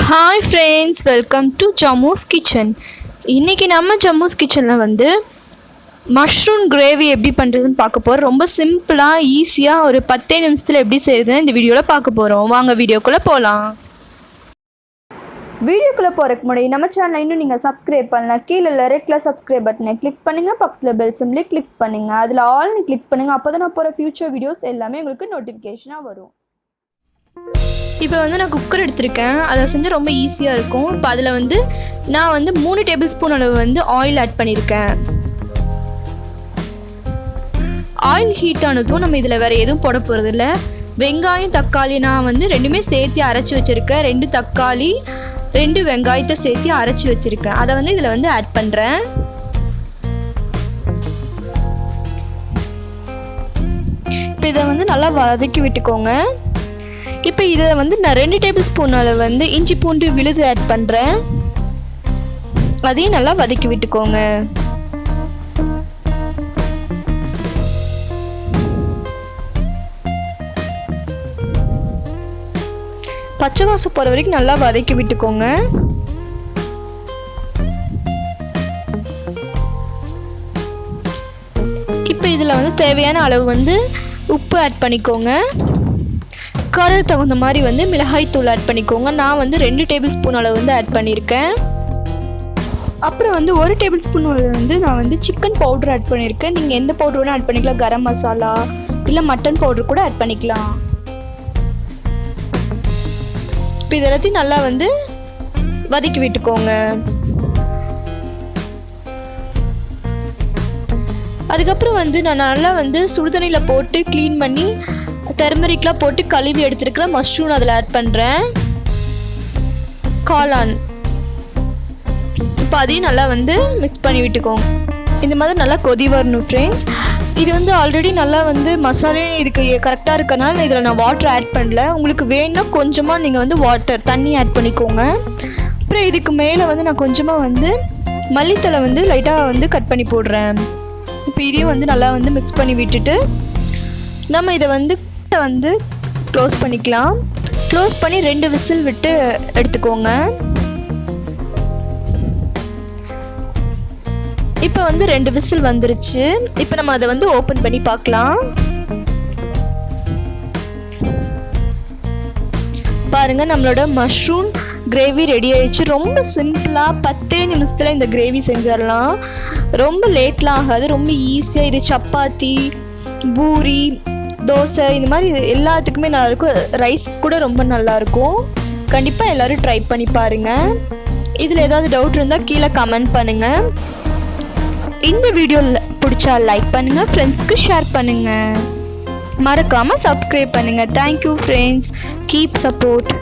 Hi friends, welcome to JAMMU'S kitchen. இன்னைக்கு நம்ம JAMMU'S kitchenல வந்து மஷ்ரூம் கிரேவி எப்படி பண்ணுறதுன்னு பார்க்க போகிறோம். ரொம்ப சிம்பிளாக ஈஸியாக ஒரு 10 நிமிஷத்தில் எப்படி செய்யுதுன்னு இந்த வீடியோவில் பார்க்க போகிறோம். வாங்க வீடியோக்குள்ளே போகலாம். வீடியோக்குள்ளே போகிறதுக்கு முன்னாடி நம்ம சேனலை இன்னும் நீங்கள் சப்ஸ்கிரைப் பண்ணலாம். கீழே ரெட் கலர் சப்ஸ்கிரைப் பட்டனை கிளிக் பண்ணுங்கள். பக்கத்தில் பெல் சிம்லேயே கிளிக் பண்ணுங்கள். அதில் ஆல்னு கிளிக் பண்ணுங்கள். அப்போ தான் நான் போகிற ஃபியூச்சர் வீடியோஸ் எல்லாமே உங்களுக்கு நோட்டிஃபிகேஷனாக வரும். இப்போ வந்து நான் குக்கர் எடுத்திருக்கேன். அதை செஞ்சு ரொம்ப ஈஸியாக இருக்கும். இப்போ அதில் வந்து நான் வந்து 3 டேபிள் ஸ்பூன் அளவு வந்து ஆயில் ஆட் பண்ணியிருக்கேன். ஆயில் ஹீட் ஆனதும் நம்ம இதில் வேறு எதுவும் போட போகிறதில்ல. வெங்காயம் தக்காளி நான் வந்து ரெண்டுமே சேர்த்து அரைச்சி வச்சுருக்கேன். 2 தக்காளி 2 வெங்காயத்தை சேர்த்து அரைச்சி வச்சுருக்கேன். அதை வந்து இதில் வந்து ஆட் பண்ணுறேன். இப்போ இதை வந்து நல்லா வதக்கி விட்டுக்கோங்க. இப்போ இதை வந்து நான் 2 டேபிள் ஸ்பூன் அளவு வந்து இஞ்சி பூண்டு விழுது ஆட் பண்ணுறேன். அதையும் நல்லா வதக்கி விட்டுக்கோங்க. பச்சை வாசம் போகிற வரைக்கும் நல்லா வதக்கி விட்டுக்கோங்க. இப்போ இதில் வந்து தேவையான அளவு வந்து உப்பு ஆட் பண்ணிக்கோங்க. காரத்துக்கு தகுந்த மாதிரி வந்து மிளகாய் தூள் ஆட் பண்ணிக்கோங்க. நான் வந்து 2 டேபிள் ஸ்பூன் அளவு வந்து ஆட் பண்ணியிருக்கேன். அப்புறம் வந்து 1 டேபிள் ஸ்பூன் அளவு வந்து நான் வந்து சிக்கன் பவுடர் ஆட் பண்ணியிருக்கேன். நீங்கள் எந்த பவுடர் வேணால் ஆட் பண்ணிக்கலாம். கரம் மசாலா இல்லை மட்டன் பவுடர் கூட ஆட் பண்ணிக்கலாம். இப்போ இது எல்லாத்தையும் நல்லா வந்து வதக்கி விட்டுக்கோங்க. அதுக்கப்புறம் வந்து நான் நல்லா வந்து சுடுதண்ணியில் போட்டு க்ளீன் பண்ணி டர்மரிக்லாம் போட்டு கழுவி எடுத்துருக்கிற மஷ்ரூம் அதில் ஆட் பண்ணுறேன். காளான் இப்போ அதையும் நல்லா வந்து மிக்ஸ் பண்ணி விட்டுக்கோங்க. இந்த மாதிரி நல்லா கொதி வரணும் ஃப்ரெண்ட்ஸ். இது வந்து ஆல்ரெடி நல்லா வந்து மசாலே இதுக்கு கரெக்டாக இருக்கனால இதில் நான் வாட்டர் ஆட் பண்ணல. உங்களுக்கு வேணும்னா கொஞ்சமாக நீங்கள் வந்து தண்ணி ஆட் பண்ணிக்கோங்க. அப்புறம் இதுக்கு மேலே வந்து நான் கொஞ்சமாக வந்து மல்லித்தலை வந்து லைட்டாக வந்து கட் பண்ணி போடுறேன். இப்போ இதையும் வந்து நல்லா வந்து மிக்ஸ் பண்ணி விட்டுட்டு நம்ம இதை வந்து க்ளோஸ் பண்ணிக்கலாம். க்ளோஸ் பண்ணி 2 விசில் விட்டு எடுத்துக்கோங்க. இப்போ வந்து 2 விசில் வந்துருச்சு. இப்போ நம்ம அதை வந்து ஓப்பன் பண்ணி பார்க்கலாம். பாருங்க, நம்மளோட மஷ்ரூம் கிரேவி ரெடி ஆயிடுச்சு. ரொம்ப சிம்பிளாக 10 நிமிஷத்தில் இந்த கிரேவி செஞ்சிடலாம். ரொம்ப லேட்லாம் ஆகாது. ரொம்ப ஈஸியாக இது சப்பாத்தி, பூரி, தோசை இந்த மாதிரி எல்லாத்துக்குமே நல்லாயிருக்கும். ரைஸ் கூட ரொம்ப நல்லாயிருக்கும். கண்டிப்பாக எல்லோரும் ட்ரை பண்ணி பாருங்கள். இதில் ஏதாவது டவுட் இருந்தால் கீழே கமெண்ட் பண்ணுங்கள். இந்த வீடியோ பிடிச்சா லைக் பண்ணுங்கள், ஃப்ரெண்ட்ஸ்க்கு ஷேர் பண்ணுங்கள், மறக்காமல் சப்ஸ்கிரைப் பண்ணுங்கள். Thank you friends, keep support.